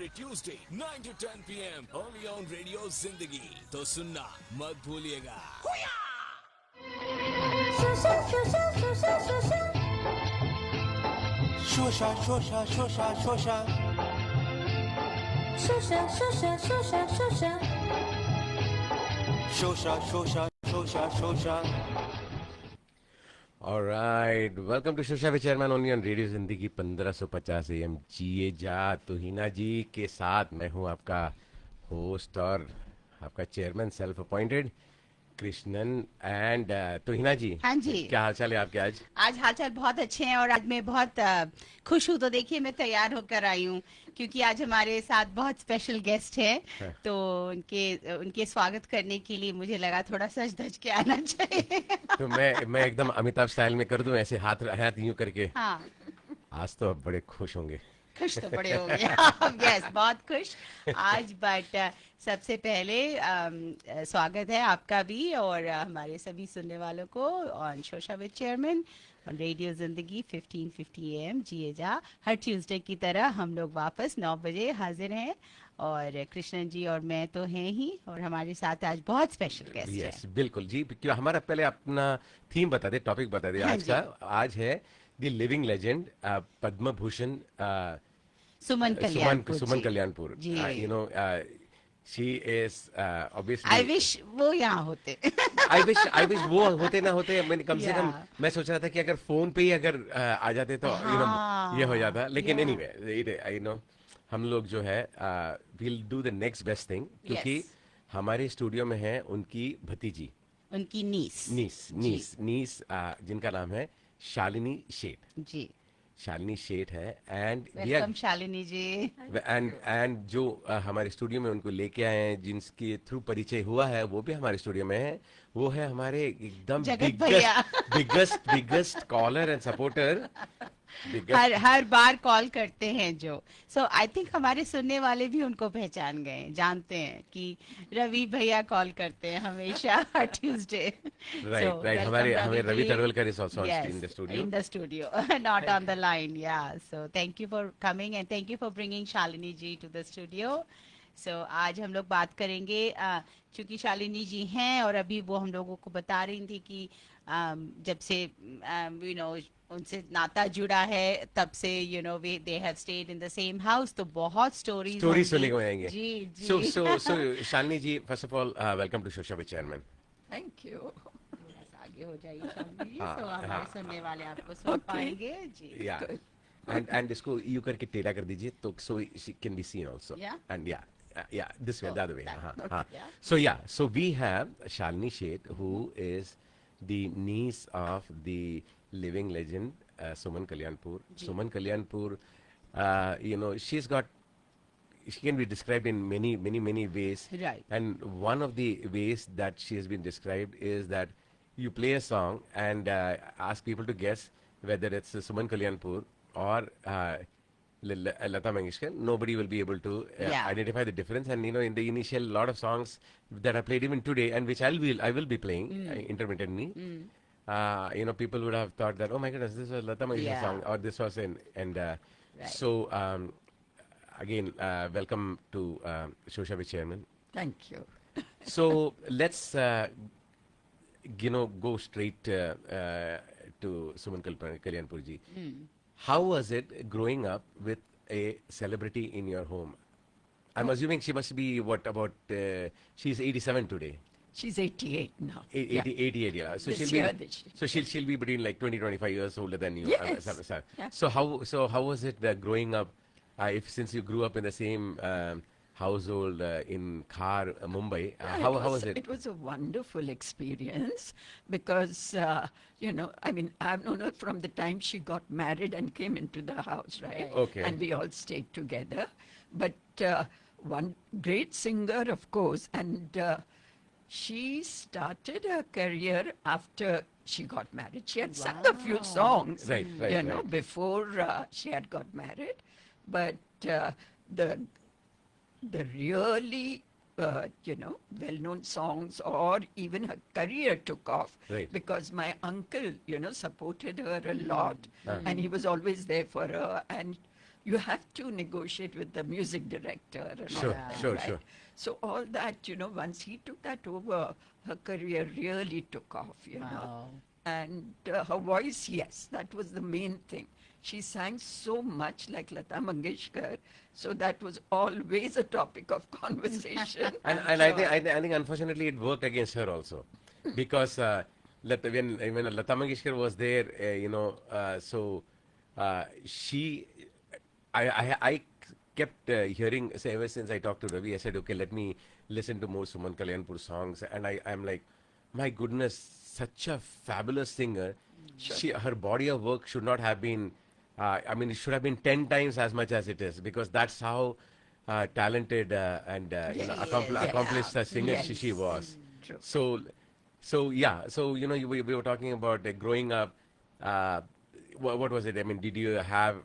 every Tuesday 9 to 10 p.m. only on Radio Zindagi. तो सुनना मत भूलिएगा. Alright, welcome to Shosha with chairman only on radio Zindagi 1550 AM जिए जा तुहिना जी के साथ मैं हूं आपका होस्ट और आपका chairman self appointed Krishnan and Tuhina ji. हाँ जी. क्या हाल चाल है आपके आज? आज हालचाल बहुत अच्छे हैं और आज मैं बहुत खुश हूँ. तो देखिए मैं तैयार होकर आई हूँ क्योंकि आज हमारे साथ बहुत स्पेशल गेस्ट हैं. तो उनके स्वागत करने के लिए मुझे लगा थोड़ा सज धज के आना चाहिए. तो मैं एकदम अमिताभ स्टाइल में कर दूं ऐसे हाथ हाथ यूं करके. हाँ, आज तो आप बड़े खुश होंगे. खुश तो बड़े हो गए. यस, बहुत खुश आज. बट सबसे पहले स्वागत है आपका भी और हमारे सभी सुनने वालों को on Shosha with chairman on radio Zindagi 1550 AM जिए जा. हर ट्यूसडे की तरह हम लोग वापस 9 बजे हाजिर हैं और कृष्णन जी और मैं तो हैं ही और हमारे साथ आज बहुत स्पेशल गेस्ट है. यस बिल्कुल जी. क्यों हमारा पहले अपना थीम बता दे, टॉपिक बता दे हाँ आज का. आज है the living legend Padma Bhushan Suman Kalyanpur. Suman Kalyanpur. Ji. You know she is obviously. I wish वो यहाँ होते. आई विश वो होते ना होते. मैंने कम से कम Yeah. मैं सोच रहा था कि अगर फोन पे ही अगर आ जाते तो यू नो हाँ. ये हो जाता. लेकिन Yeah. एनीवे यू नो हम लोग जो है will do the next best thing क्योंकि Yes. हमारे स्टूडियो में है उनकी भतीजी उनकी नीस. नीस जिनका नाम है शालिनी शेठ. जी. शालिनी शेठ है and welcome Shalini ji. And जो हमारे स्टूडियो में उनको लेके आए हैं जिनके थ्रू परिचय हुआ है वो भी हमारे स्टूडियो में है. वो है हमारे एकदम जगत भैया. Biggest caller and supporter. हर बार कॉल करते हैं जो. सो आई थिंक हमारे सुनने वाले भी उनको पहचान गए, जानते हैं कि रवि भैया कॉल करते हैं हमेशा हर ट्यूसडे. राइट हमें Ravi Tadwalkar is also in the studio. In the studio, not on the line. Yeah. So thank you for coming and thank you for bringing Shalini ji to the studio. So आज हम लोग बात करेंगे क्योंकि शालिनी जी हैं और अभी वो हम लोगों को बता रही थी कि जब से यू नो उनसे नाता जुड़ा है तब से you know they have stayed in the same house. तो बहुत स्टोरी सुनने को मिलेंगे. जी जी. So Shalini ji first of all welcome to Shosha with chairman. Thank you. आगे हो जाइए शालिनी जी. हाँ, तो हमारे हाँ. सुनने वाले आपको सुन पाएंगे जी. या एंड इसको यू करके टेढ़ा कर दीजिए तो so she can be seen also. Yeah. And या this way the other way. हाँ. Yeah. So we have Shalini Sheth who is the niece of the living legend Suman Kalyanpur. Suman Kalyanpur, you know, she can be described in many ways. Right. And one of the ways that she has been described is that you play a song and ask people to guess whether it's Suman Kalyanpur or Lata Mangeshkar. Nobody will be able to Yeah. identify the difference. And you know, in the initial lot of songs that are played even today, and which I will be playing intermittently. You know, people would have thought that, oh my goodness, this was Lata Mangeshkar Yeah. song, or this was so again, welcome to Shosha with Chairman. Thank you. So let's you know go straight to Suman Kalyanpur ji. How was it growing up with a celebrity in your home? I'm assuming she must be what about she's 87 today. She's 88 now. 88, yeah. So This she'll year be this year. so she'll be between like 20-25 years older than you. Yes. Yeah. So how was it growing up? If since you grew up in the same household in Khar, Mumbai, how was it? It was a wonderful experience because, you know, I mean, I've known her from the time she got married and came into the house, right? Okay. And we all stayed together. But one great singer, of course, and she started her career after she got married. She had sung a few songs, Right, you know, right. before she had got married. But the really, you know, well-known songs or even her career took off Right. because my uncle, you know, supported her a lot and he was always there for her. And you have to negotiate with the music director and all Sure, that, sure, right? sure. So all that, once he took that over, her career really took off, know. Wow. And her voice, yes, that was the main thing. She sang so much like Lata Mangeshkar, so that was always a topic of conversation. And I think unfortunately it worked against her also, because when Lata Mangeshkar was there, so she, I kept hearing, say, ever since I talked to Ravi, I said, okay, let me listen to more Suman Kalyanpur songs, and I'm like, my goodness, such a fabulous singer. Her body of work should not have been, I mean, it should have been 10 times as much as it is, because that's how talented and accomplished a singer Yes. she was. True. So yeah, so we were talking about growing up. What was it? I mean, did you have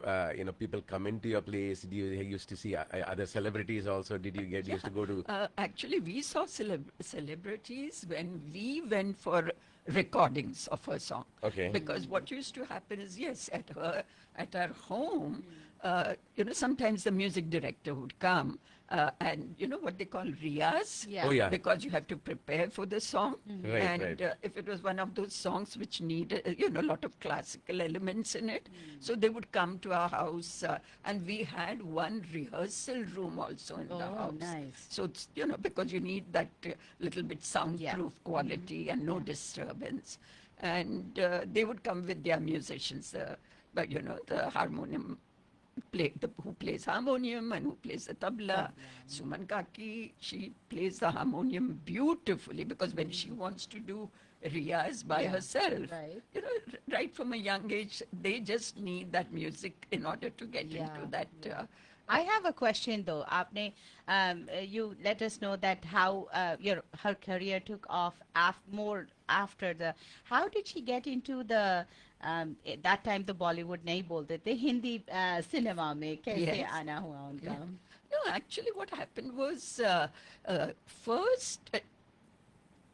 people come into your place? Did you used to see other celebrities also? Did you get used to go to? Actually, we saw celebrities when we went for recordings of her song. Okay. Because what used to happen is, yes, at our home, sometimes the music director would come, and what they call riyaz. Yeah. Oh, yeah. Because you have to prepare for the song. Right, And right. if it was one of those songs which needed, a lot of classical elements in it, so they would come to our house, and we had one rehearsal room also in the Oh, house. nice. So it's, because you need that little bit soundproof quality and no disturbance. And they would come with their musicians, but the harmonium who plays harmonium and who plays the tabla. Suman Kaki, she plays the harmonium beautifully, because when she wants to do riyaz by herself, right. right from a young age, they just need that music in order to get into that. I have a question though. Aapne, you let us know that how her career took off more after the. How did she get into the? At that time the Bollywood नहीं बोलते थे, Hindi cinema में कैसे Yes. आना हुआ उनका? No, actually, what happened was first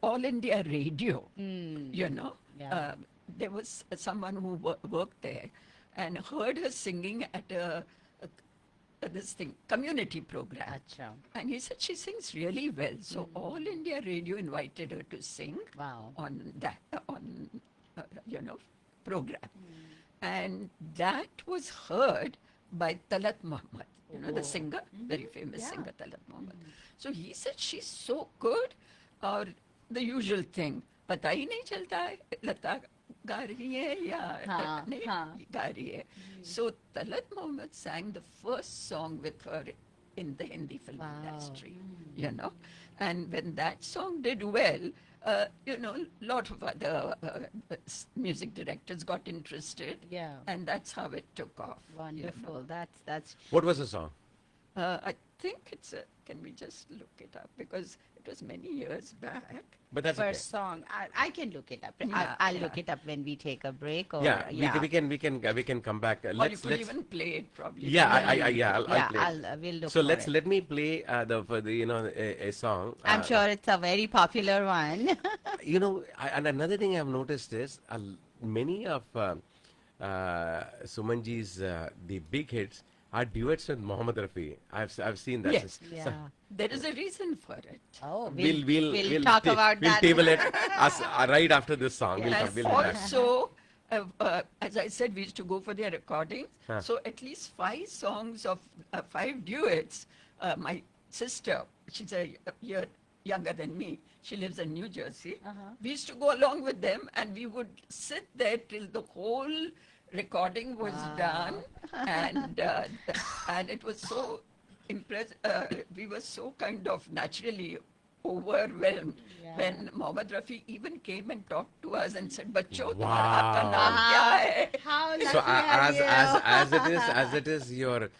All India Radio, Yeah. there was someone who worked there and heard her singing at this thing, community program. Acha. And he said she sings really well. So All India Radio invited her to sing Wow. on that, program. And that was heard by Talat Muhammad, the singer, very famous singer Talat Muhammad. So he said she's so good, or the usual thing, पता ही नहीं चलता है लता गा रही है या नहीं गा रही है. So Talat Muhammad sang the first song with her in the Hindi film industry, and when that song did well, lot of other music directors got interested, and that's how it took off. Wonderful. That's What was the song? I think can we just look it up, because it was many years back. But that's first song. I can look it up. Yeah, I'll look it up when we take a break. Or, okay. Yeah, we can come back. Or you Let's could even play it probably. yeah, I'll play. we'll look So for it. let me play a song. I'm sure it's a very popular one. And another thing I've noticed is many of Sumanji's the big hits are duets with Mohammed Rafi. I've seen that. Yes. Yeah. There is a reason for it. Oh, We'll talk about we'll that. table it right after this song. And We'll be back. also, as I said, we used to go for their recordings. So at least 5 songs of 5 duets. My sister, she's a year younger than me. She lives in New Jersey. We used to go along with them, and we would sit there till the whole recording was done, and it was so impressive. We were so kind of naturally overwhelmed when Mohammed Rafi even came and talked to us and said, "Bachcho, तुम्हारा आपका नाम क्या है?" How lucky So are you? as it is your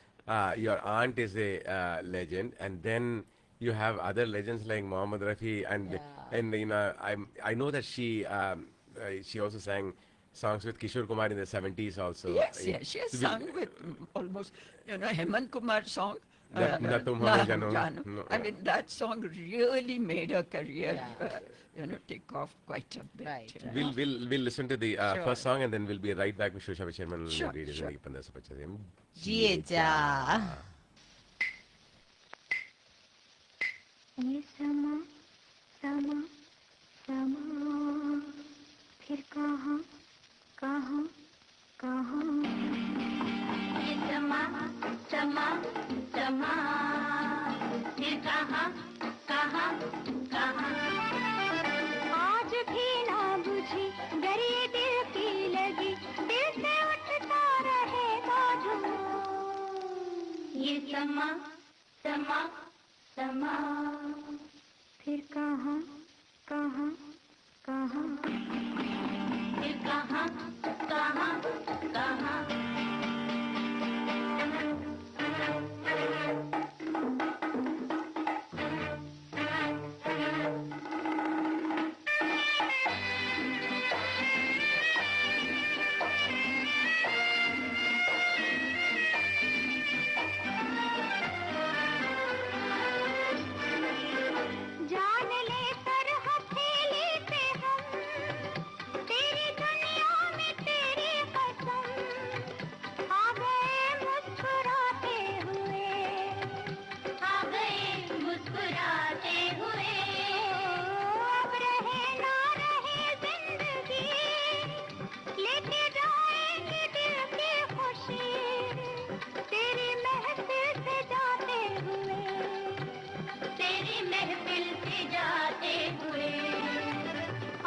aunt is a legend, and then you have other legends like Mohammed Rafi, and I know that she also sang songs with Kishore Kumar in the 70s also. Yes, she has sung with almost, Hemant Kumar song. Na tum hame Na jano. Jano. No. I mean, that song really made her career, Yeah. take off quite a bit. Right, you know. We'll listen to the Sure. first song and then we'll be right back with Shosha Chairman Sure, Radio sure. Zindagi 1550. जिए जा ये समा समा समा फिर कहाँ कहाँ कहाँ ये समा समा समा फिर कहाँ कहाँ कहाँ आज भी ना बुझी गर ये दिल की लगी दिल से उठता रहेगा धुआं ये समा समा समा फिर कहाँ कहाँ कहाँ फिर कहाँ कहाँ कहाँ जान ले कर हथेली पे हम तेरी दुनिया में तेरी कसम आ गए मुस्कुराते हुए अब रहे ना रहे जिंदगी लेके जाएंगे दिल की खुशी तेरी महफिल से जाते हुए तेरी महफिल से जाते हुए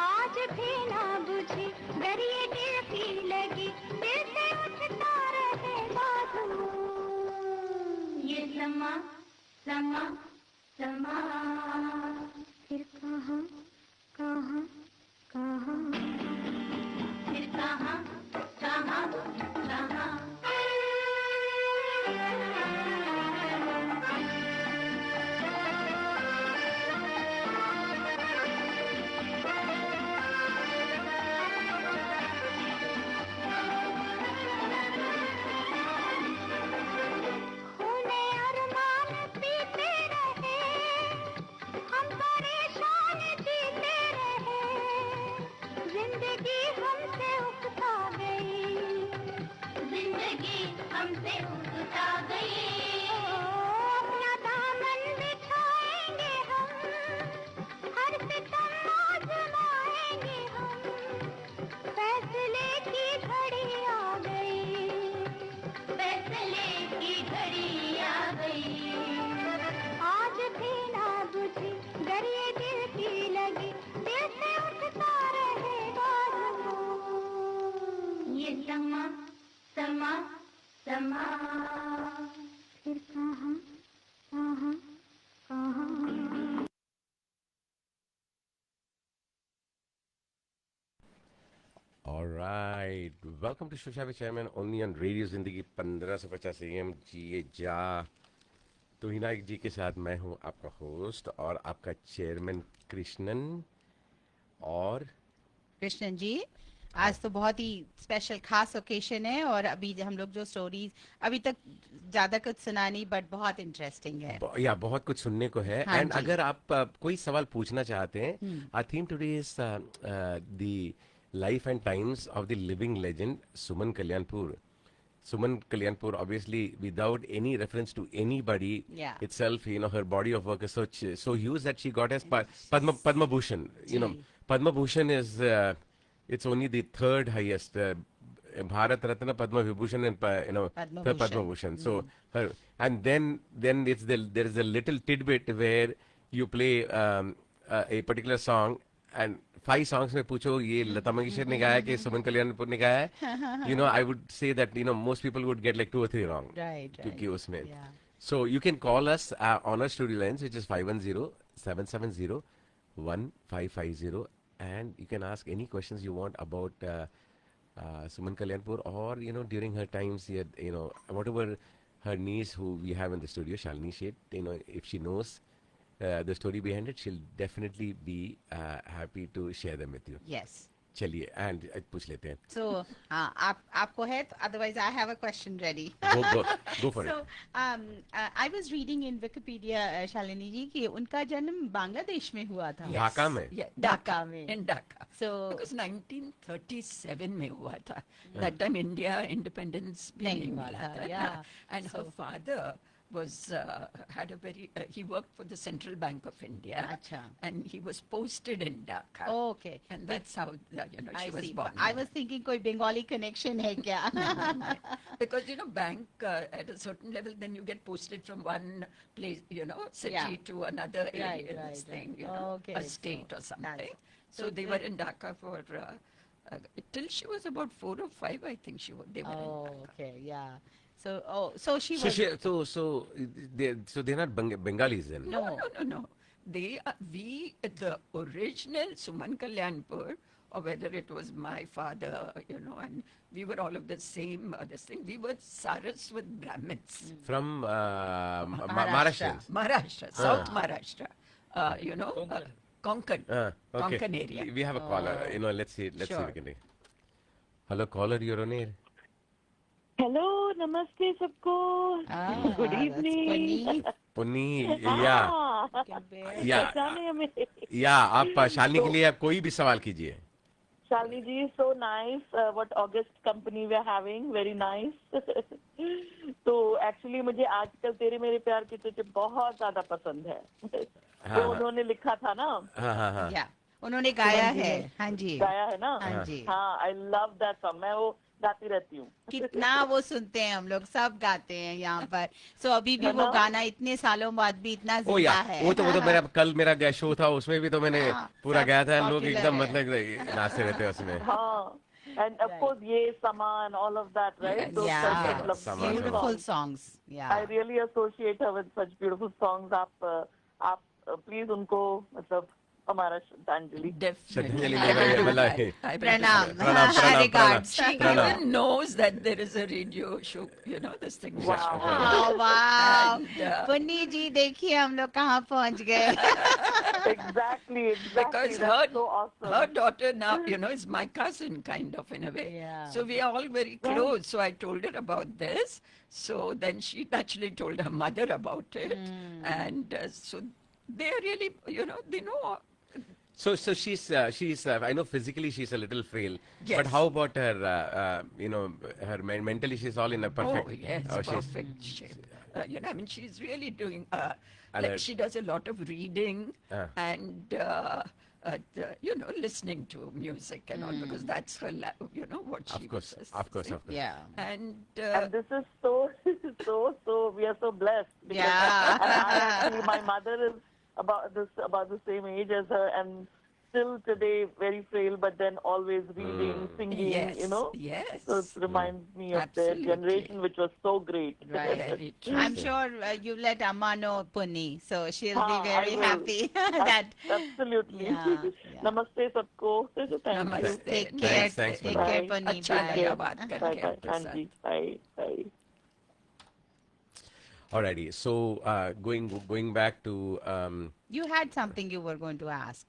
आज भी ना बुझी गर ये दिल की लगी दिल से उठता रहेगा धुआं ये समा समा समा फिर कहाँ कहाँ कहाँ फिर कहाँ कहाँ कहाँ खूने अरमान पीते रहे हम परेशान जीते रहे जिंदगी हमसे उकता गई जिंदगी हमसे उकता गई अपना दामन बिछाएंगे हम हर सितम आजमाएंगे हम फैसले की घड़ी आ गई फैसले की घड़ी आ गई आज भी ना बुझी गर ये दिल की लगी दिल से उठता रहेगा धुआं ये समा समा समा फिर कहाँ कहाँ कहाँ All right. Welcome to Shosha Chairman only on Radio Zindagi 1550 AM जिए जा। तो हिनायक जी के साथ मैं हूं आपका होस्ट और आपका चेयरमैन कृष्णन। और कृष्णन जी आज तो बहुत ही स्पेशल खास ओकेशन है और अभी हम लोग जो स्टोरीज अभी तक ज्यादा कुछ सुना नहीं बट बहुत इंटरेस्टिंग है बहुत कुछ सुनने को है। हाँ एंड जी। अगर आप कोई सवाल पूछना चाहते हैं, our theme today is the life and times of the living legend Suman Kalyanpur. Suman Kalyanpur, obviously, without any reference to anybody Yeah. itself, her body of work is so huge that she got as Padma Bhushan. Padma Bhushan is it's only the third highest. Bharat Ratna, Padma Vibhushan, and Padma Padma Bhushan. Bhushan. So and then it's there is a little tidbit where you play a particular song and 5 songs में पूछो ये लता मंगेशकर ने गाया कि सुमन कल्याणपुर ने गाया है, I would say that most people would get like 2 or 3 wrong. Right, क्योंकि right. उसमें. Yeah. So you can call us on our studio lines, which is 510-770-1550, and you can ask any questions you want about Suman Kalyanpur, or during her times, whatever her niece who we have in the studio, Shalini Sheth, if she knows the story behind it, she'll definitely be happy to share them with you. Yes. चलिए and पूछ लेते हैं. So, आपको है, otherwise I have a question ready. Go for So, it. I was reading in Wikipedia, Shalini जी, कि उनका जन्म बांग्लादेश में हुआ था. ढाका में? Yeah, ढाका में. In Dhaka. So, Because 1937 में हुआ था. That time India independence भी नहीं नहीं हुआ मिला था, था. yeah. And her So- father was had a very he worked for the Central Bank of India. अच्छा. And he was posted in Dhaka. Oh, okay. And that's how I she was see. born. I was thinking कोई Bengali connection है क्या? Because bank at a certain level, then you get posted from one place, city Yeah. to another area, Right, this right, thing, right. Okay, a so state or something. that's- So so they the- were in Dhaka for till she was about 4 or 5, I think they were in Oh, Dhaka. okay, yeah. So she So was. they're not Bengalis then. No. No. They are, the original Suman Kalyanpur, or whether it was my father, and we were all of the same, this thing. We were Saraswat Brahmins. From Maharashtra. Maharashtrians. Maharashtra, South Maharashtra, Konkan, Okay. Konkan area. We have a caller. Let's see we Sure. can take. Hello, caller, you're on air. Hello, namaste सबको. Good that's evening. Punni, yeah. Yeah. पहचाने हमें. या आप शालिनी के लिए आप कोई भी सवाल कीजिए. Shalini ji, so nice. What August company we are having, very nice. तो actually मुझे आजकल तेरे मेरे प्यार की तुझे बहुत ज़्यादा पसंद है. हाँ. तो उन्होंने लिखा था ना, हाँ. Yeah. उन्होंने गाया है. हाँ जी. गाया है ना. हाँ जी. हाँ, I love that song. मैं वो गाती रहती हूँ. कितना वो सुनते हैं हम लोग, सब गाते हैं यहाँ पर. So अभी भी है वो ना? गाना इतने सालों बाद भी इतना ओ या जिंदा है. वो तो कल मेरा शो था, उसमें भी तो मैंने हाँ, पूरा सब गाया था. लोग popular एकदम है. मतलब नाचते रहते हैं उसमें. हाँ. And of Right. course ये Sama and all of that, right? Yes. Those Yeah. such lovely Sama, Beautiful songs. songs. I Yeah. really associate her with such beautiful songs. आप please उनको मतलब हमारा श्रद्धांजलि. Definitely. श्रद्धांजलि मेरा ये वाला है. I will do Pranam. that. प्रणाम. Regards. She Pranam. even knows that there is a radio show, this thing. Wow. Oh, wow. And, Punni जी देखिए हम लोग कहाँ पहुँच गए. Exactly. Because That's so awesome. her daughter now, is my cousin, kind of, in a way. Yeah. So we are all very close. So I told her about this. So then she naturally told her mother about it. And so they really, they know. So she's I know physically she's a little frail, Yes. but how about her her mentally she's all in a perfect. Oh, yes, she's- perfect shape. She's really doing, Alert. she does a lot of reading Ah. and, listening to music and all, because that's her, what she Of course, does. of course. Yeah. And, And this is so we are so blessed. Because Yeah. actually, my mother is about the same age as her, and still today very frail, but then always reading, singing, yes, yes. So it reminds me of Absolutely. their generation, which was so great. Right. Very true. I'm sure you let Amma know Punni, so she'll हाँ, be I very will. happy that. Absolutely. Yeah, yeah. Namaste सबको. Thank you. Namaste. Take care. Thanks, Take Punni. care, Punni. अच्छा Bye. लगा बात Bye करके bye. आपके साथ. Anji. Bye. Bye. Alrighty. So going back to You had something you were going to ask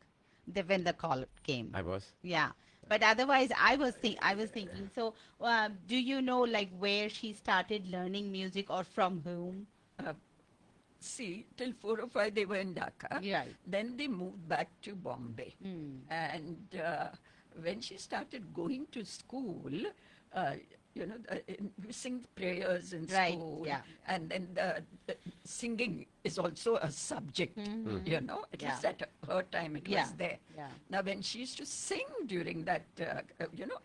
when the call came. I was. Yeah. But otherwise, I was thinking. So, do you know like where she started learning music or from whom? See, till 4 or 5 they were in Dhaka. Right. Then they moved back to Bombay. And when she started going to school, we sing prayers in Right, school. yeah. And then the singing is also a subject, at Yeah. least at her time it Yeah, was there. yeah. Now, when she used to sing during that,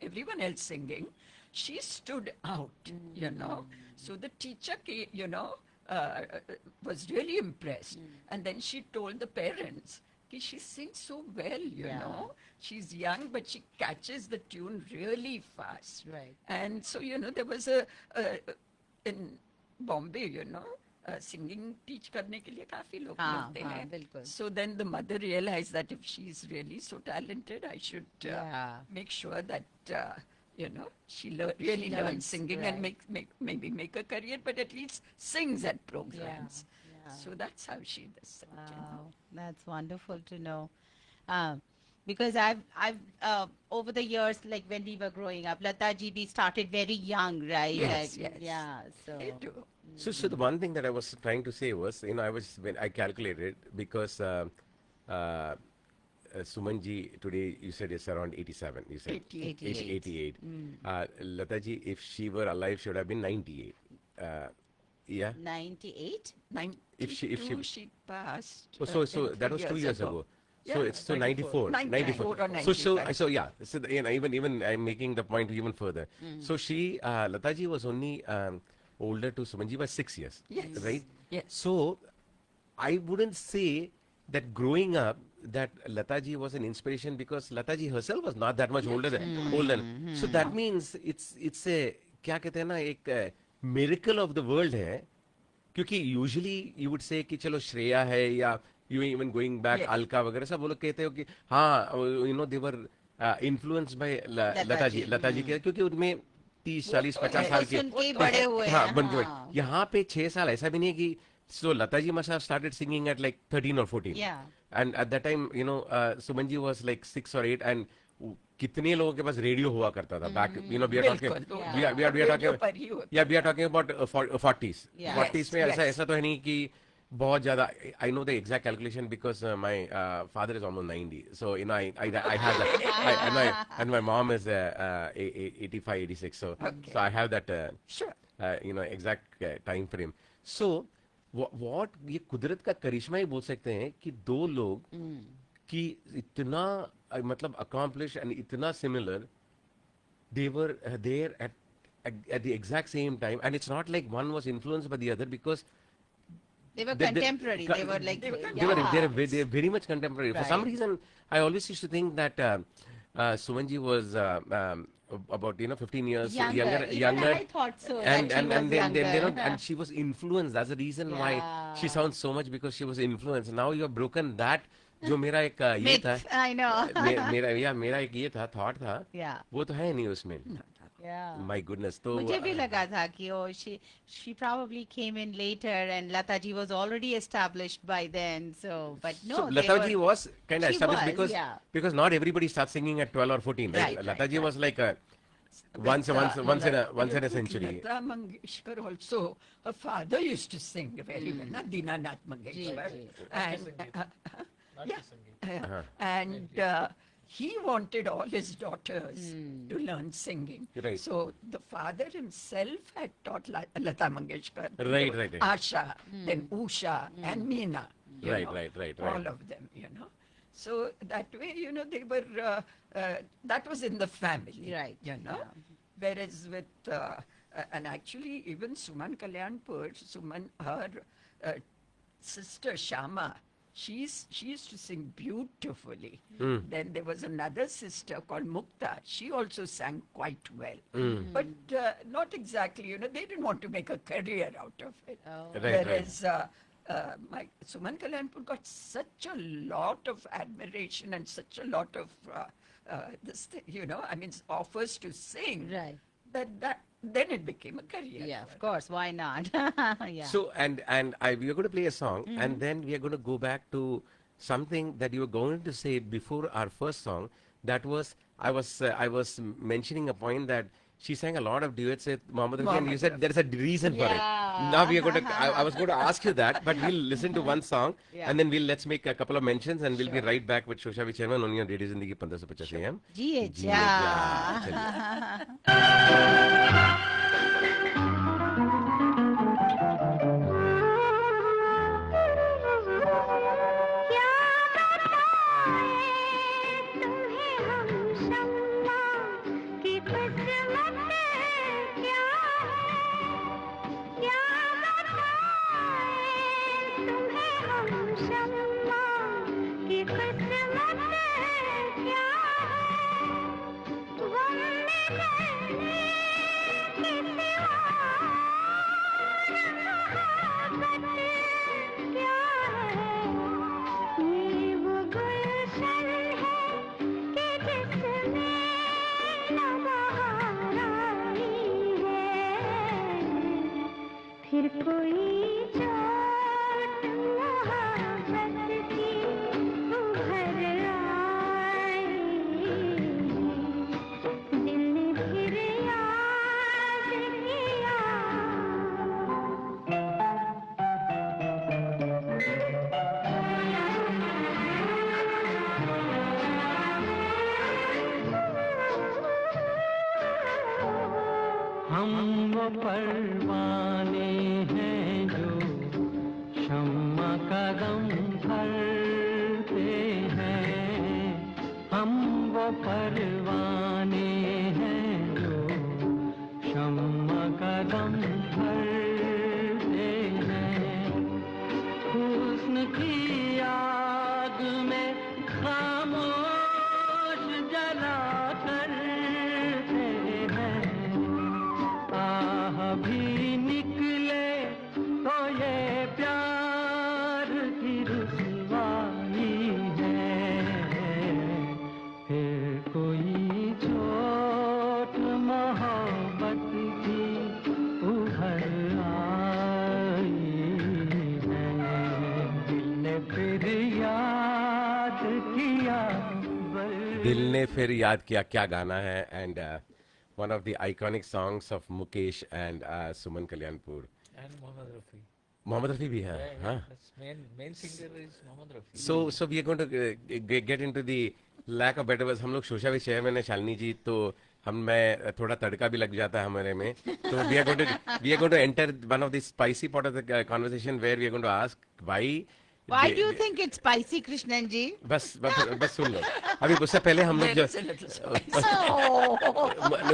everyone else singing, she stood out, So the teacher, was really impressed. And then she told the parents, she sings so well, Yeah. She's young, but she catches the tune really fast. Right. And so, there was in Bombay, singing teach करने के लिए काफी लोग हाँ, मिलते हाँ, हैं. बिल्कुल. So then the mother realized that if she's really so talented, I should Yeah. make sure that she really learns learns, singing right. and maybe make a career, but at least sings at programs. yeah. So that's how she does that. Wow, that's wonderful to know. Because I've over the years, like when we were growing up, Lata ji, we started very young, right? Yes, Like, yes. yeah. So They do. So the one thing that I was trying to say was, I was when I calculated because Sumanji today you said is around 87. You said 88. 88. Lataji, if she were alive, she would have been 98. Yeah. 98. 92, If she- she passed. So that was 2 years ago. So Yeah, it's so 94. 94 or So 95. yeah. So even I'm making the point even further. So she Lataji was only older to Sumanji by 6 years. Yes. Right. Yes. So I wouldn't say that growing up that Lataji was an inspiration because Lataji herself was not that much older. So that means it's a क्या कहते हैं ना एक miracle of the world है क्योंकि usually you would say कि चलो श्रेया है या you even going back Yes. Alka वगैरह सब वो लोग कहते हो कि हाँ they were influenced by Lata ji के क्योंकि उनमें 30 40 50 साल के सुन के ही बड़े हुए हाँ हैं, बन के हाँ। यहाँ पे 6 साल ऐसा भी नहीं है कि so Lataji must have started singing at like 13 or 14 Yeah. and at that time Sumanji was like 6 or 8 and कितने लोगों के पास रेडियो हुआ करता था back we are talking बिल्कुल, we are रेडियो talking पर ही होता yeah we are talking about 40s Yeah. 40s में Yes, ऐसा yes. ऐसा तो है नहीं कि बहुत ज्यादा I know the exact calculation because my father is almost 90 so I have that and my mom is 85 86 so I have that Sure. exact time frame so what ये कुदरत का करिश्मा ही बोल सकते हैं कि दो लोग कि इतना मतलब accomplished and इतना similar they were there at the exact same time and it's not like one was influenced by the other because They were they- contemporary. They were like, they were yeah. they're very much contemporary. For some Right. reason, I always used to think that Sumanji was about 15 years Younger. Even I thought so, that she was then younger. and she was influenced. That's the reason why she Yeah. sounds so much because she was influenced. Now you have broken that. जो मेरा एक ये था Myth, I know. मेरा एक ये था thought था Yeah. वो तो है नहीं उसमें Yeah. माय गुडनेस तो मुझे भी लगा था कि she probably came in later and Lata ji was already established by then. So, but no. So they Lataji were- was kind of she established was, because yeah. not everybody starts singing at 12 or 14. Right? Right, Lataji was like a once in a century. Lata Mangeshkar also, her father used to sing very well, na? Dinanath Mangeshkar. ji. And, and he wanted all his daughters to learn singing. Right. So the father himself had taught Lata Mangeshkar. Right. Asha, then Usha, and Meena. you Right, know, right. All of them, So that way, they were, that was in the family. Right, yeah. Whereas with, and actually even Suman Kalyanpur, her sister Shama, she used to sing beautifully. Then there was another sister called Mukta. She also sang quite well. But not exactly, they didn't want to make a career out of it. Right. Whereas my Suman Kalyanpur got such a lot of admiration and such a lot of this thing, offers to sing. Right. That then it became a career. Yeah, for of course. Why not? Yeah. So we are going to play a song and then we are going to go back to something that you were going to say before our first song. That was I was mentioning a point that she sang a lot of duets with Mohammed Rafi and you said there is a reason for it. Yeah. Now we are going to I was going to ask you that, but we'll listen to one song Yeah. and then let's make a couple of mentions and we'll be right back with Shosha Chairman only on Radio Zindagi 1550 AM. Jiye Jiye ja. ja. चलिए। क्या बताएं तुम्हें हम शम्मा की किस्मत क्या है क्या बताएं तुम्हें हम शम्मा की किस्मत क्या है गम में जलने के सिवा मोहब्बत क्या है ये वो गुलशन है कि जिसमें न बहार आई है फिर कोई चोट मोहब्बत की उभर परवाने हैं जो शम्मा का दम भरते हैं, हम वो परवाने हैं जो शम्मा का दम भरते हैं। हुस्न की आग में खामोश जला करते हैं, आह भी निकले तो ये प्यार की रुसवाई है। फिर कोई चोट मोहब्बत की उभर आई है। दिल ने फिर याद किया दिल ने फिर याद किया, क्या गाना है, and one of the iconic songs of Mukesh and Suman Kalyanpur. And Mohammad Rafi. Mohammad Rafi भी है, Yeah, हाँ. that's main singer is Mohammad Rafi. So we are going to get into the lack of better words. हम लोग शोशा विच चेयरमैन है शालिनी जी, तो मैं थोड़ा तड़का भी लग जाता है हमारे में. तो we are going to enter one of the spicy part of the conversation where we are going to ask Why do you think it's spicy, Krishnan ji? बस सुन लो. अभी उससे पहले हम लोग जो It's a little spicy.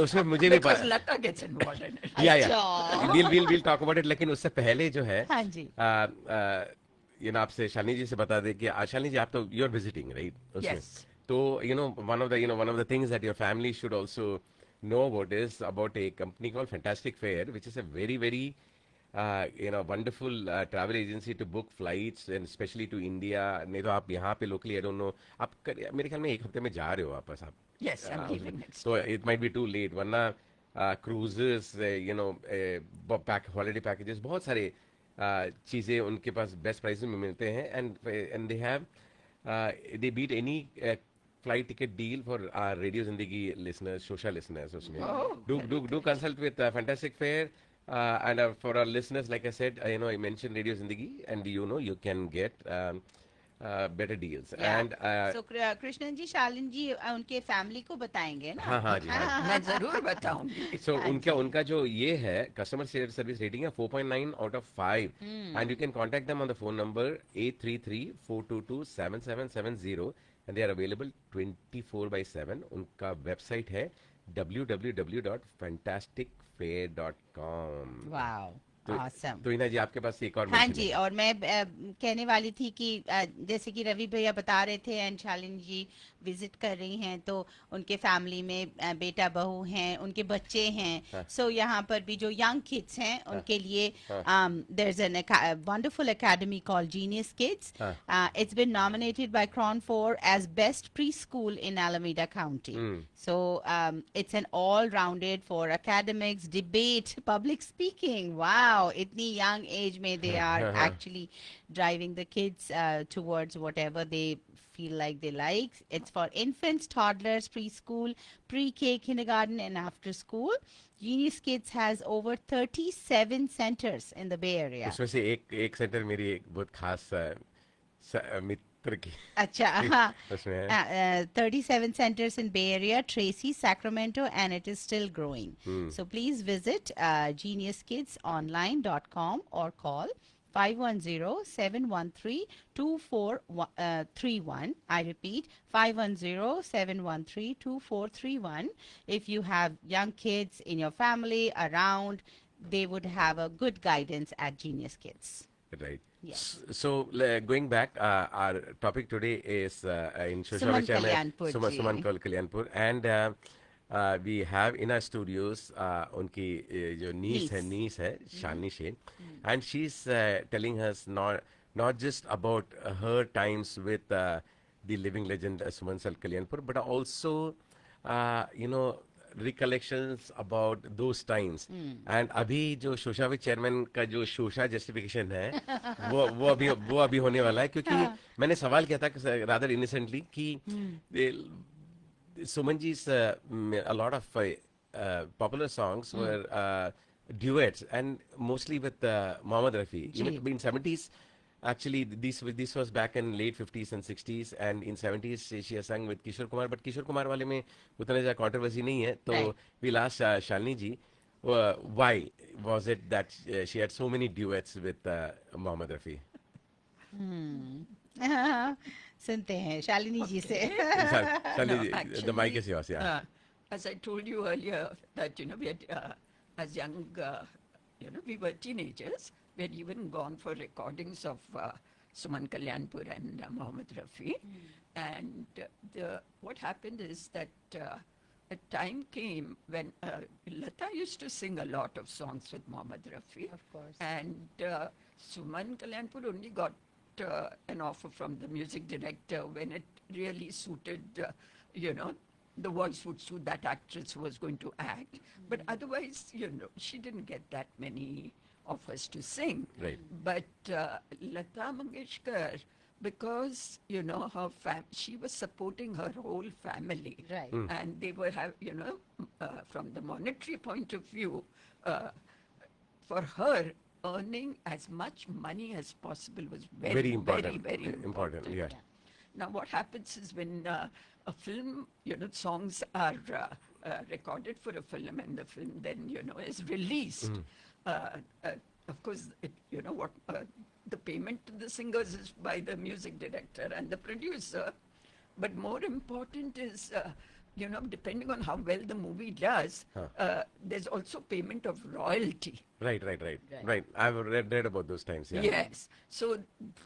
उसमें मुझे भी Because Lata gets involved in it. या we'll talk about it. लेकिन उससे पहले जो है हाँ जी. ये ना आपसे शालिनी जी से बता दे कि शालिनी जी आप तो you're visiting, right? उसमें. Yes. तो one of the things that your family should also know about is about a company called Fantastic Fair, which is a very very wonderful travel agency to book flights and especially to India. नहीं तो आप यहाँ पे locally, I don't know, आप मेरे ख्याल में एक हफ्ते में जा रहे हो वापस आप. Yes, I'm leaving next. So it might be too late. वरना cruises, holiday packages, बहुत सारे चीजें उनके पास बेस्ट प्राइस में मिलते हैं, and they have they beat any flight ticket deal for our Radio Zindagi listeners, social listeners. उसमें do consult with Fantastic Fair. And for our listeners, like I said, I mentioned Radio Zindagi, and you can get better deals. Yeah. And So Krishnan ji, Shalin ji, उनके family को बताएंगे ना. हाँ जी, हाँ. मैं जरूर बताऊंगी. So उनका जो ये है customer service rating है 4.9 out of 5, and you can contact them on the phone number 833-422-7770, and they are available 24/7. उनका website है www.fantasticfair.com. Wow. Awesome. तो इना जी आपके पास एक और हाँ mention जी, है. और मैं कहने वाली थी कि जैसे कि रवि भैया बता रहे थे एंड शालिनी जी विजिट कर रही हैं, तो उनके फैमिली में बेटा बहू हैं, उनके बच्चे हैं. सो यहाँ पर भी जो यंग किड्स हैं उनके लिए there is an wonderful academy called genius kids. It's been nominated by KRON 4 as best preschool in Alameda County. So it's an all-rounded for academics, debate, public speaking. Wow, itni young age mein they are actually driving the kids towards whatever they feel like they like. It's for infants, toddlers, preschool, pre-K, kindergarten, and after school. Genius Kids has over 37 centers in the Bay Area. उसमें से एक centre मेरी एक बहुत खास मित्र की अच्छा, हाँ. उसमें है. 37 centers in Bay Area, Tracy, Sacramento, and it is still growing. So please visit geniuskidsonline.com or call 510-713-2431. I repeat, 510-713-2431. If you have young kids in your family around, they would have a good guidance at Genius Kids. Right. Yes. So going back, our topic today is in Suman Kalyanpur ji. Suman Kalyanpur, and we have in our studios unki jo niece hai Shalini Sheth, and she's telling us not just about her times with the living legend Suman Kalyanpur, but also recollections about those times. And अभी जो शोशा chairman का जो शोशा justification है वो अभी होने वाला है, क्योंकि मैंने सवाल किया था rather innocently कि Suman ji's a lot of popular songs were duets, and mostly with Mohammad Rafi. Even in 70s, actually this was back in late 50s and 60s, and in 70s she has sung with Kishore Kumar, but Kishore Kumar वाले में उतना ज़्यादा controversy नहीं है. तो we asked Shalini ji, Why was it that she had so many duets with Mohammed Rafi? सुनते हैं शालिनी जी से. Shalini, No, the mic is yours. Yeah. As I told you earlier, that we had, as young, we were teenagers. We had even gone for recordings of Suman Kalyanpur and Mohammed Rafi. And what happened is that a time came when Lata used to sing a lot of songs with Mohammed Rafi. Of course. And Suman Kalyanpur only got an offer from the music director when it really suited, the voice would suit that actress who was going to act. But otherwise, she didn't get that many offers to sing. Right. But Lata Mangeshkar, because, she was supporting her whole family. Right. And they were, from the monetary point of view, for her, earning as much money as possible was Very important. very Important, yeah. Now, what happens is when a film, songs are recorded for a film and the film then, is released, of course, the payment to the singers is by the music director and the producer. But more important is, depending on how well the movie does, there's also payment of royalty. Right. I've read about those times. Yeah. Yes. So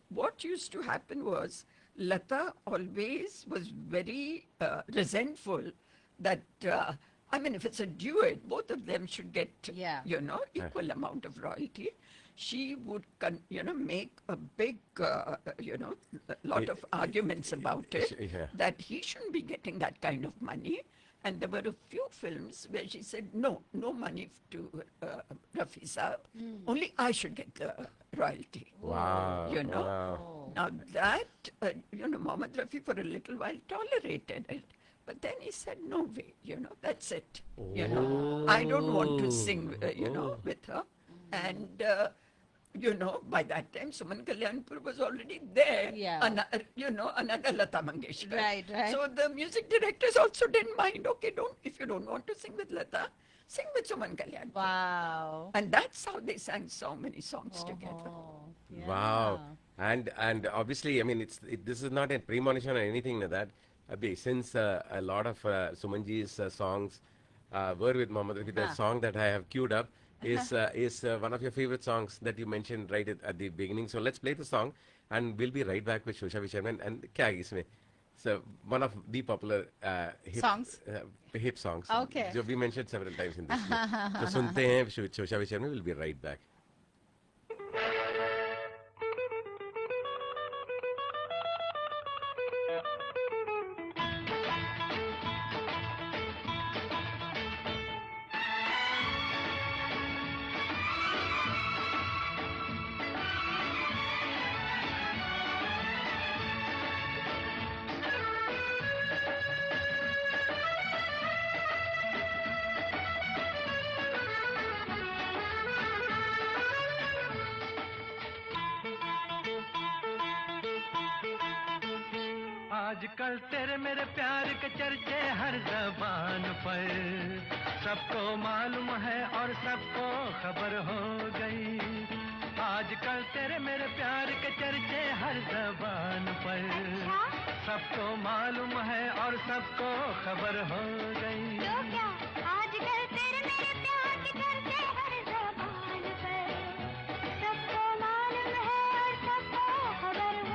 what used to happen was Lata always was very resentful that, if it's a duet, both of them should get, equal amount of royalty. She would, make a big, lot of arguments about it, that he shouldn't be getting that kind of money. And there were a few films where she said, no money to Rafi Saab, only I should get the royalty. Wow. Wow. Now that, Mohammed Rafi for a little while tolerated it. But then he said, no way, that's it. I don't want to sing, with her. And, by that time, Suman Kalyanpur was already there. Yeah. Another Lata Mangeshkar. Right. So the music directors also didn't mind. Okay, if you don't want to sing with Lata, sing with Suman Kalyanpur. Wow. And that's how they sang so many songs together. Yeah. Wow. And obviously, this is not a premonition or anything like that. Since a lot of Sumanji's songs were with Mohammed Rafi, the song that I have queued up is one of your favorite songs that you mentioned right at the beginning. So let's play the song and we'll be right back with Shosha Visharman. And kya hai isme? So one of the popular hip Songs? Hip songs. Okay. जो we mentioned several times in this. So सुनते हैं Shosha Visharman. We'll be right back. आजकल तेरे मेरे प्यार के चर्चे हर ज़बान पर सबको मालूम है और सबको खबर हो गई। आजकल तेरे मेरे प्यार के चर्चे हर ज़बान पर सबको मालूम है और सबको खबर हो गई। तो क्या आजकल तेरे मेरे प्यार के चर्चे हर ज़बान पर सबको मालूम है और सबको खबर हो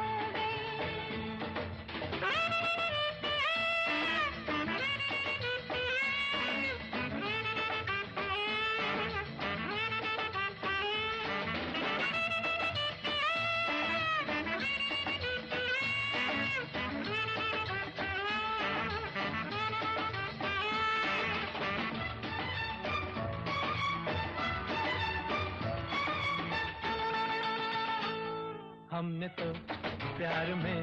हमने तो प्यार में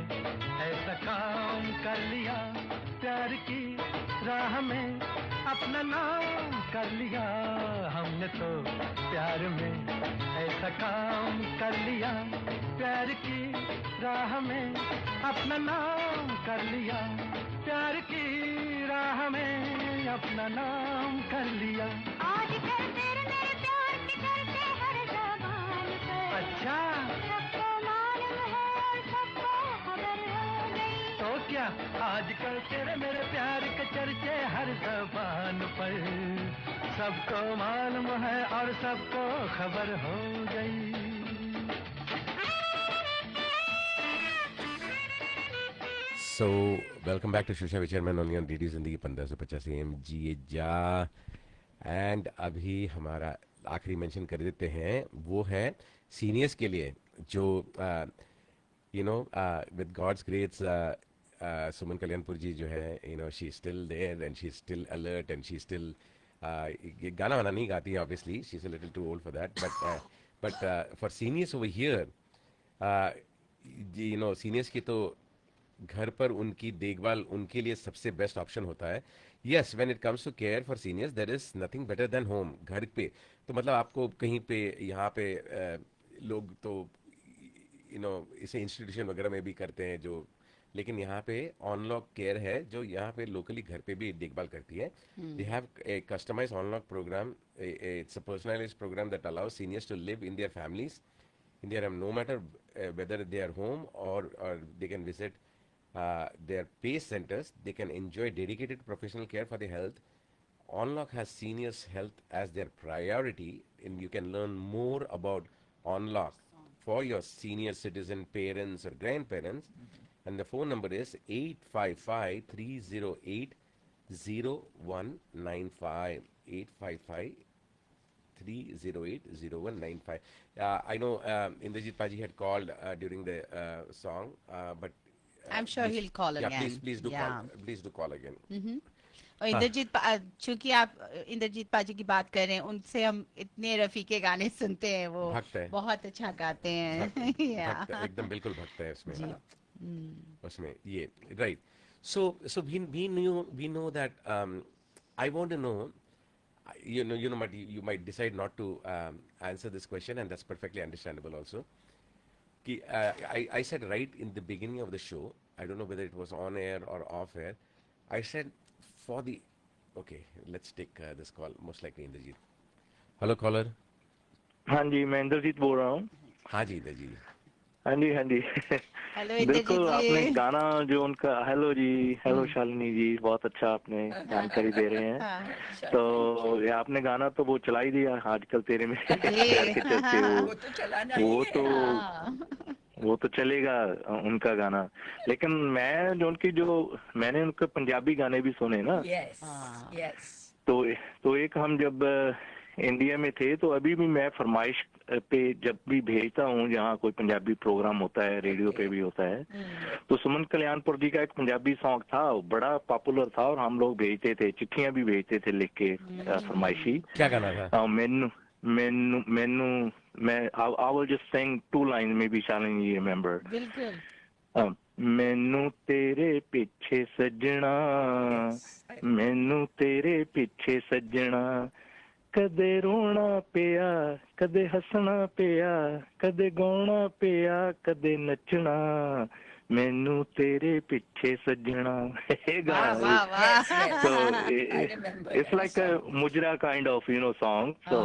ऐसा काम कर लिया, प्यार की राह में अपना नाम कर लिया। हमने तो प्यार में ऐसा काम कर लिया, प्यार की राह में अपना नाम कर लिया, प्यार की राह में अपना नाम कर लिया। आज जिक्र तेरे मेरे प्यार के करते हर ज़बान पर। अच्छा सबको मालूम है और सबको खबर हो गई। तो क्या आजकल तेरे मेरे प्यार के चर्चे हर ज़बान पर, सबको मालूम है और सबको खबर हो गई। So, welcome back to Shusha Chairman only on DD Zindagi 1550 AM जी जा। एंड अभी हमारा आखिरी मेंशन कर देते हैं, वो है सीनियर्स के लिए जो you know with God's grace Suman Kalyanpur ji जो है, you know she still there and she still alert and she still ये गाना वाना नहीं गाती है obviously, she is a little too old for that, but for seniors over here, you know seniors की तो घर पर उनकी देखभाल उनके लिए सबसे बेस्ट ऑप्शन होता है। Yes, when it comes to care for seniors there is nothing better than home. घर पे तो मतलब आपको कहीं पे यहाँ पे लोग तो यू नो इसे इंस्टीट्यूशन वगैरह में भी करते हैं जो, लेकिन यहाँ पे ऑनलॉक केयर है जो यहाँ पे लोकली घर पे भी देखभाल करती है। They have a customised unlock programme, it's a personalised programme that allows seniors to live in their families in their home, no matter whether they are home or they can visit their PACE centers. They can enjoy dedicated professional care for their health. Onlock has seniors health as their priority, and you can learn more about Onlock for your senior citizen parents or grandparents. And the phone number is 855-308-0195. 855-308-0195. I know Indrajit Paji had called during the song, but I'm sure please- he'll call yeah, again. please do Yeah. call. Please do call again. और चूंकि आप इंद्रजीत पाजी की बात कर रहे हैं, उनसे हम इतने रफ़ी के गाने सुनते हैं, वो भक्त है। बहुत अच्छा गाते हैं। Yeah. भक्त, एकदम बिल्कुल भक्त है इसमें, उसमें ये right. So we know that I want to know, you know you might decide not to answer this question, and that's perfectly understandable also. I said right in the beginning of the show, I don't know whether it was on air or off air, I said for the, okay, let's take this call, most likely Indrajit. Hello caller. हाँ जी, मैं इंद्रजीत बोल रहा हूँ। हाँ जी इंद्रजीत। हाँ जी, हाँ जी। Hello Indrajit बिल्कुल, आपने जी। गाना जो उनका, हेलो जी, हेलो शालिनी जी, बहुत अच्छा आपने जानकारी दे रहे हैं। तो ये आपने गाना तो वो चला ही दिया, आजकल तेरे में प्यार के चलते वो तो चलाना ही वो है। तो वो तो चलेगा उनका गाना। लेकिन मैं जो उनकी जो मैंने उनके पंजाबी गाने भी सुने ना, Yes, yes. तो एक हम जब इंडिया में थे, तो अभी भी मैं फरमाइश पे जब भी भेजता हूँ, जहाँ कोई पंजाबी प्रोग्राम होता है, रेडियो पे भी होता है, तो सुमन कल्याणपुर जी का एक पंजाबी सॉन्ग था, वो बड़ा पॉपुलर था, और हम लोग भेजते थे, चिट्ठियां भी भेजते थे लिख के, फरमाइशी। क्या गाना था? मैनू मैनू मैनू मैं I will just sing 2 lines, maybe Shalini you remember. बिल्कुल। मैनू तेरे पीछे सजना, मैनू तेरे पीछे सजना, कदे रोना पिया, कदे हसना पिया, कदे गाना पिया, कदे नचना, मैनू तेरे पीछे सजना। वाह वाह वाह। So I remember it's that like a mujra kind of song. So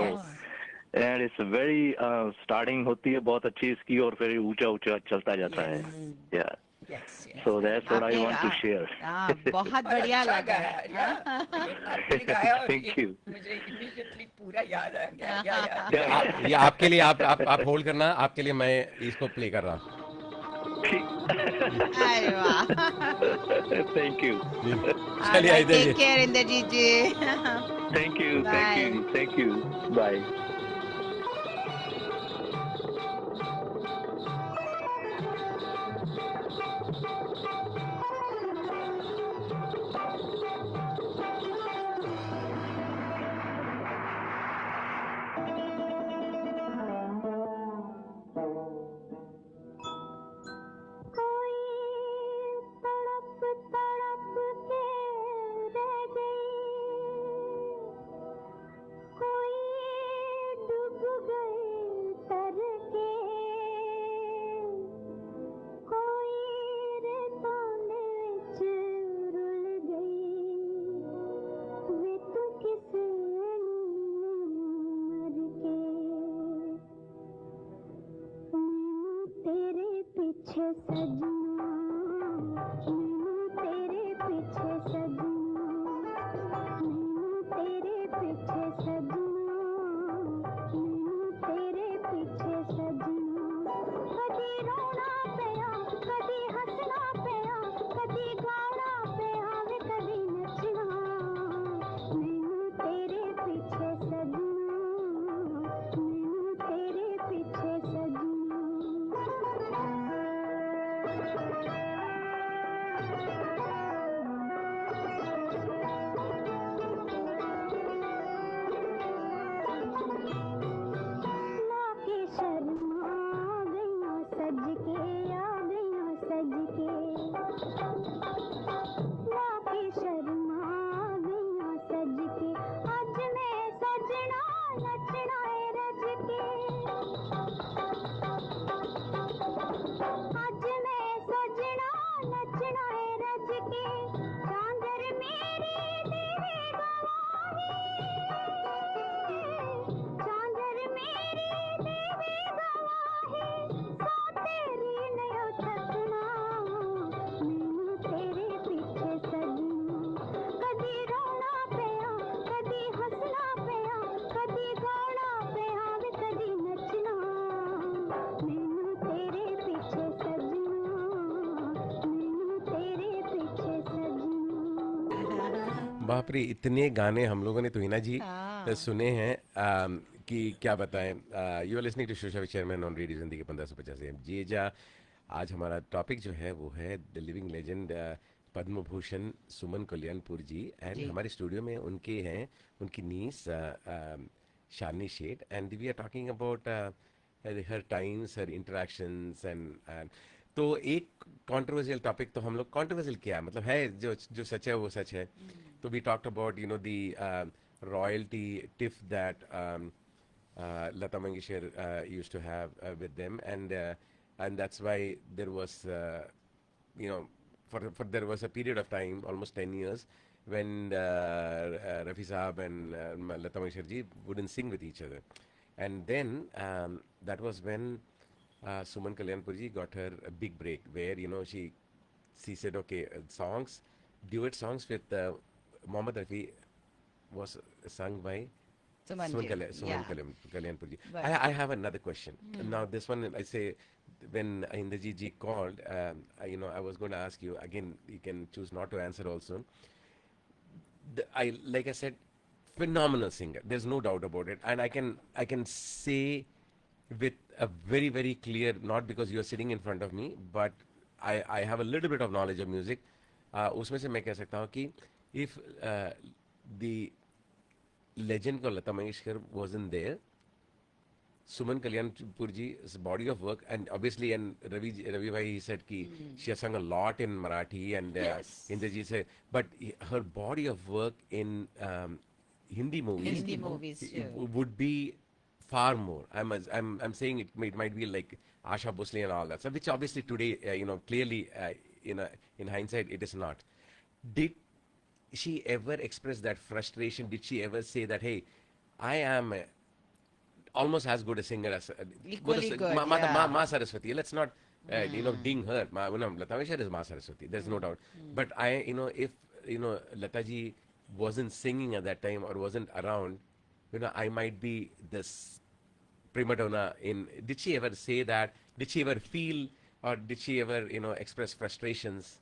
and it's very starting होती है बहुत अच्छी इसकी, और फिर ऊंचा ऊंचा चलता जाता है। Yeah. Yes, yes. So that's what I आपने- want to share. हाँ, बहुत बढ़िया अच्छा लगा। गाया, yeah. आपने गाया और Thank you. मुझे immediately पूरा याद आ गया। Yeah. Yeah. ये आपके लिए, आप होल्ड करना, आपके लिए मैं इसको प्ले कर रहा हूँ। अरे वाह। Thank you. चलिए इधर take care Indrajit ji. Thank you. Thank you. Thank you. Bye. कोई तड़प तड़प के रह गई, कोई लाके शर्मा गईया सज के आ गईया सज के लाके शर्मा गईया सज के अज मैं सजना नचना है रज के अज मैं सजना नचना है रज के चांदर मेरी तेरे गवाही चांदर मेरी देवी गवाही सो तेरी नयो थकना मैनू तेरे पीछे सजना कदी रोना पिया कदी हंसना पिया कदी गाना पिया वे कदी नचना मैनू तेरे पीछे सजना मैनू तेरे पीछे सजना बाप रे, इतने गाने हम लोगों ने तो हिना जी हाँ। सुने हैं कि क्या बताएं. You are listening to Shosha chairman on radio Zindagi 1550 AM. जी जा, आज हमारा टॉपिक जो है वो है the living legend Padma Bhushan Suman Kalyanpur ji. And जी। हमारे स्टूडियो में उनके हैं उनकी niece Shalini Sheth, and we are talking about her times, her interactions and तो एक कंट्रोवर्शियल टॉपिक, तो हम लोग कंट्रोवर्शियल क्या है, मतलब है जो जो सच है वो सच है. तो we talked about you know the royalty tiff that Lata Mangeshkar used to have with them, and that's why there was you know for there was a period of time, almost 10 years, when Rafi Saab and Lata Mangeshkar ji wouldn't sing with each other, and then that was when Suman Kalyanpur ji got her a big break, where you know she said, okay, songs, duet songs with Mohammad Rafi was sung by Suman Suman ji, yeah. Kalyanpur ji. But- I have another question. Now this one, I say, when Indrajit ji called, you know, I was going to ask you again. You can choose not to answer also. Like I said, phenomenal singer. There's no doubt about it, and I can say with a very very clear, not because you're sitting in front of me, but I have a little bit of knowledge of music. उसमें से मैं कह सकता हूँ कि if the legend called Lata Mangeshkar wasn't there, Suman Kalyanpur ji's body of work, and obviously, and Ravi bhai, he said ki she has sung a lot in Marathi, and Yes. Indrajit said, but her body of work in Hindi movies, Hindi movies, too. would be far more. I'm saying it might be like Asha Bhosle and all that stuff, which obviously today, you know, clearly, in hindsight, it is not. Did she ever express that frustration? Did she ever say that, hey, I am almost as good a singer as Equally good, Ma yeah. Saraswati. Let's not you know, ding her. You know, Lata Mangeshkar is Ma Saraswati. There's no doubt. But you know, if you know Lata ji wasn't singing at that time or wasn't around, you know, I might be this prima donna in. Did she ever say that? Did she ever feel, or did she ever, you know, express frustrations?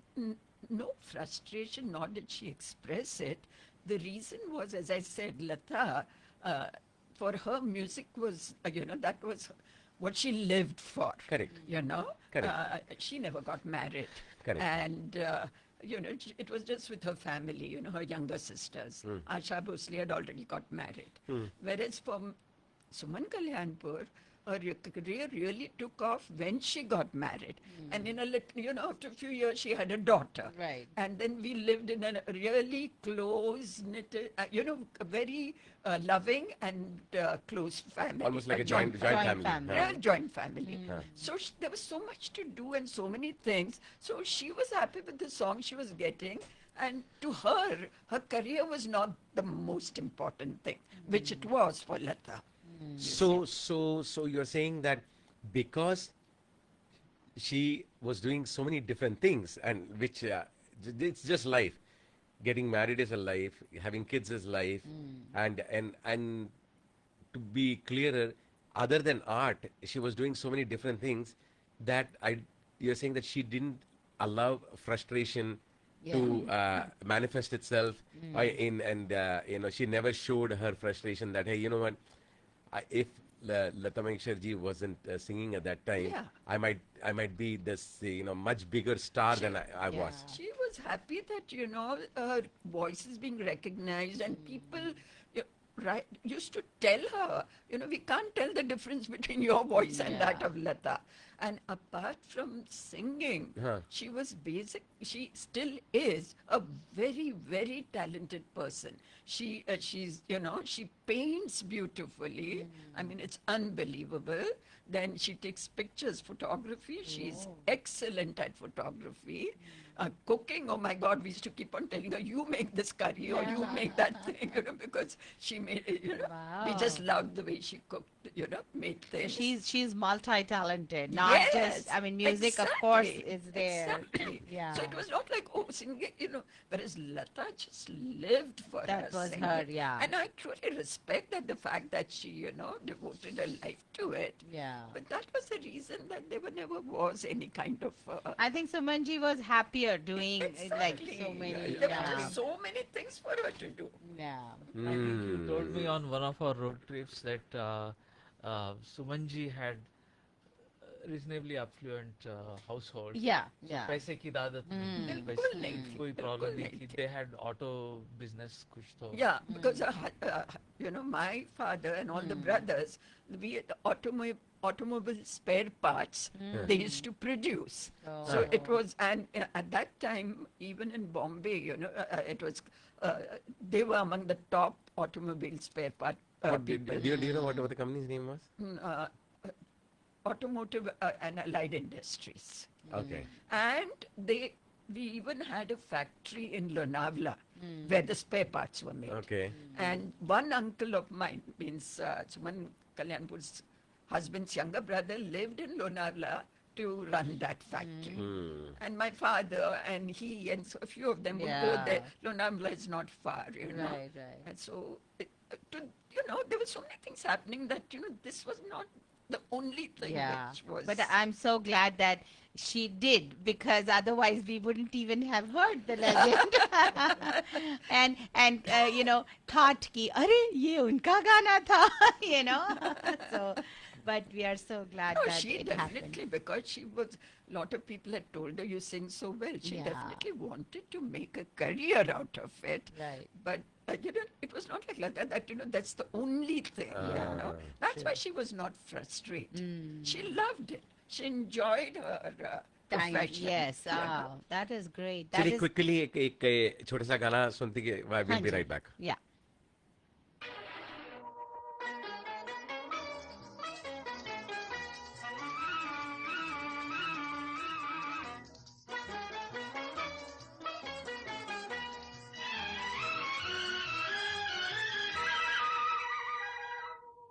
No frustration, nor did she express it. The reason was, as I said, Lata, for her, music was, you know, that was what she lived for. Correct. You know? Correct. She never got married. Correct. And, you know, it was just with her family, you know, her younger sisters. Asha Bhosle had already got married. Whereas for Suman Kalyanpur, her career really took off when she got married. And in a little, you know, after a few years, she had a daughter. Right. And then we lived in a really close knit, you know, a very loving and close family. Almost like a joint family. family. Yeah, joint family. So there was so much to do and so many things. So she was happy with the song she was getting. And to her, her career was not the most important thing, which it was for Lata. So you're saying that because she was doing so many different things, and which it's just life. Getting married is a life. Having kids is life, and to be clearer, other than art, she was doing so many different things that you're saying that she didn't allow frustration to manifest itself in, and you know, she never showed her frustration that, hey, you know what, if Lata Mangeshkar ji wasn't singing at that time, Yeah. I might be this much bigger star than I was. She was happy that, her voice is being recognized and people used to tell her, we can't tell the difference between your voice and that of Lata. And apart from singing, she she still is a very, very talented person. She's, she paints beautifully. I mean, it's unbelievable. Then she takes pictures, photography. She's excellent at photography. Cooking, oh my God, we used to keep on telling her, you make this curry or you make that thing, because she made it, we just loved the way she cooked, made things. She's multi-talented, not just, I mean, music, of course, is there. Exactly. Yeah. So it was not like, singing, whereas Lata just lived for That her was singing. her, yeah. And I truly respect that, the fact that she, devoted her life to it. Yeah. But that was the reason that there never was any kind of... I think Sumanji was happier doing like so many. There were just so many things for her to do. Yeah. I think you told me on one of our road trips that Sumanji had reasonably affluent household. Yeah, yeah. पैसे की आदत नहीं थी, बिल्कुल नहीं थी, कोई problem बिल्कुल नहीं नहीं थी. थी. They had auto business कुछ तो. Yeah, because my father and all the brothers, we had automobile spare parts they used to produce. So it was, and at that time, even in Bombay, it was, they were among the top automobile spare part What, do people. you know what the company's name was? Automotive and Allied Industries. Okay. And we even had a factory in Lonavala where the spare parts were made. Okay. And one uncle of mine, means Suman Kalyanpur's husband's younger brother, lived in Lonavala to run that factory. And my father and he and so a few of them would go there. Lonavala is not far, know. Right, right. And so, there were so many things happening that, this was not the only thing which was... But I'm so glad that she did, because otherwise we wouldn't even have heard the legend. and thought ki, "Arey, ye unka gana tha," So, but we are so glad No, that she it definitely, happened. because she was, a lot of people had told her, you sing so well. She definitely wanted to make a career out of it. Right. But, it was not like that, that's the only thing, That's why she was not frustrated. She loved it. She enjoyed her profession. Yes, that is great. That चलिए is, quickly एक छोटा सा गाना सुनते के I will be right back. yeah.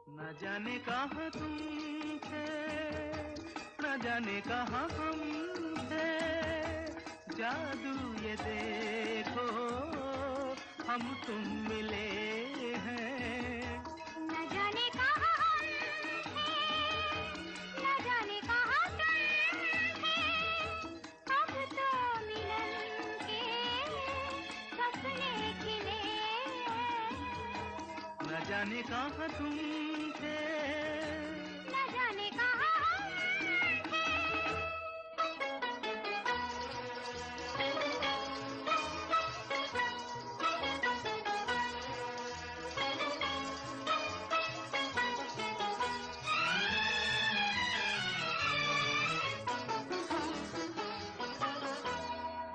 न जाने कहाँ तुम थे, न जाने कहाँ हम थे, जादू ये देखो हम तुम मिले हैं. न जाने कहाँ हम थे, न जाने कहाँ तुम थे, अब तो मिलन के सपने खिले. न जाने कहाँ तुम थे, न जाने कहाँ हम थे.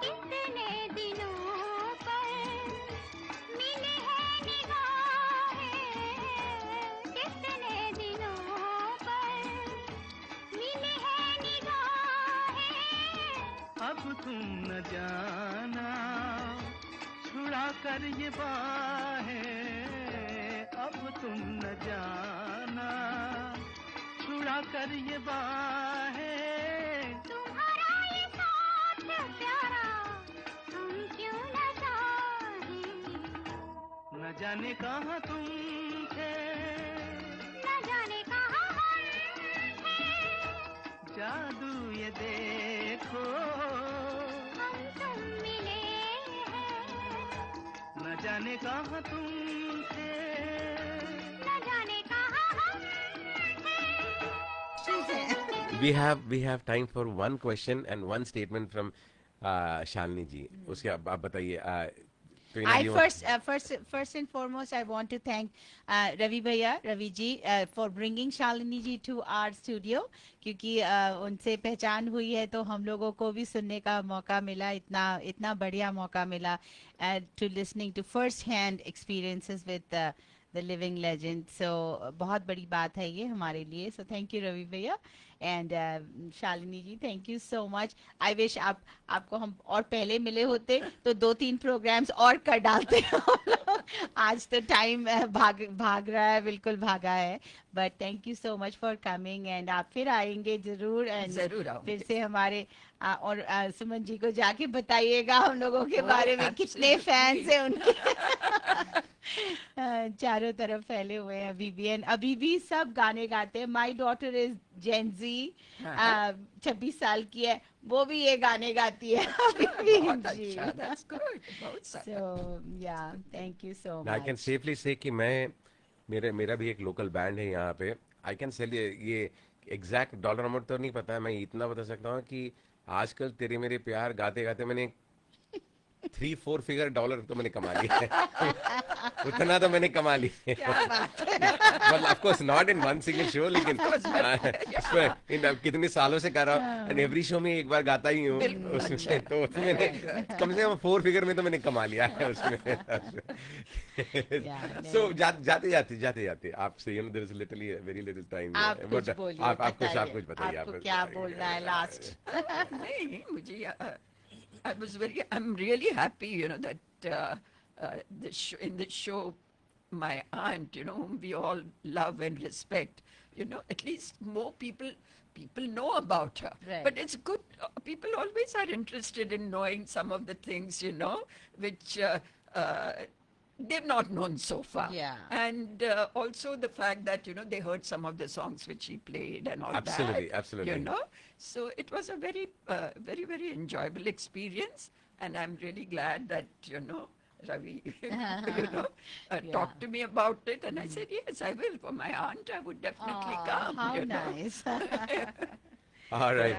कितने दिनों पर मिले हैं निगाहें, कितने दिनों पर मिले हैं निगाहें. अब तुम न जाना छुड़ा कर ये बाहें, अब तुम न जाना छुड़ा कर ये बाहें. तुम्हारा ये साथ प्यारा हम क्यों न चाहें. न जाने कहाँ तुम थे, न जाने कहाँ हम थे, जादू ये देखो हम तुम मिले हैं. न जाने कहाँ तुम थे. न जाने कहाँ हम we have time for one question and one statement from Shalini ji. उसके आप बताइए. Karina, do you want- First and foremost, I want to thank Ravi ji, for bringing Shalini ji to our studio, क्योंकि उनसे पहचान हुई है तो हम लोगों को भी सुनने का मौका मिला, इतना बढ़िया मौका मिला, to listening to first hand experiences with the living legend. So बहुत बड़ी बात है ये हमारे लिए. So thank you Ravi भैया and Shalini ji, thank you so much. I wish आपको हम और पहले मिले होते तो 2-3 प्रोग्राम्स और कर डालते हम लोग. आज तो टाइम भाग रहा है, बिल्कुल भागा है. But thank you so much for coming and आप फिर आएंगे जरूर and जरूर आऊंगी. फिर से हमारे और सुमन जी को जाके बताइएगा हम लोगों के बारे में, कितने फैंस हैं उनके. चारों तरफ फैले हुए हैं अभी भी, and अभी भी सब गाने गाते हैं. माई डॉटर इज जेन जी, 26 साल की है, वो भी ये गाने गाती है अभी भी. बहुत अच्छा, that's good. बहुत सारा. So yeah, thank you so I can much. safely say कि मेरा भी एक लोकल बैंड है यहाँ पे. I can say ये एग्जैक्ट डॉलर अमाउंट तो नहीं पता है, मैं इतना बता सकता हूँ कि आजकल तेरे मेरे प्यार गाते गाते मैंने 3-4 फिगर डॉलर तो मैंने कमा लिया है. उतना तो मैंने कमा लिया. Well, of course not in one single show, लेकिन कितने सालों से कर रहा हूँ and every show में एक बार गाता ही हूँ उसमें, तो उसमें मैंने कम से कम 4 फिगर में तो मैंने कमा लिया है उसमें. So जाते आपसे there is literally very little time. आप कुछ But बोलिए, आप बताइए, कुछ बताइए. आपको क्या बोलना है लास्ट. नहीं, मुझे I'm really happy, you know, that in the show, my aunt, you know, whom we all love and respect, you know, at least more people know about her. Right. But it's good. People always are interested in knowing some of the things, you know, which they've not known so far. Yeah. And also the fact that, you know, they heard some of the songs which she played and all Absolutely, that. absolutely. You know, so it was a very, very enjoyable experience. And I'm really glad that, you know, Ravi, you know, talked to me about it. And I said, yes, I will. For my aunt, I would definitely come. How you know. nice. All right.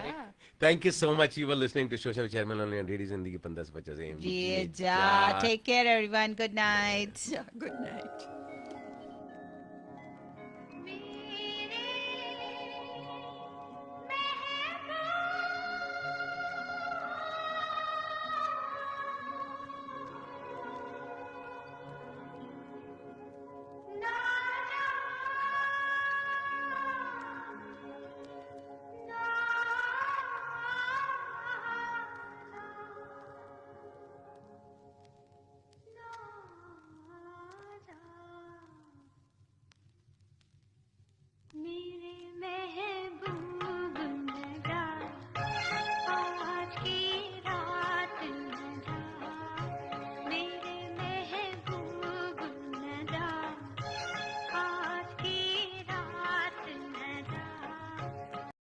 Thank you so much. You were listening to Shosha Chairman on Radio Zindagi 1550 AM. Ji ja. Take care everyone. Good night. Yeah, good night.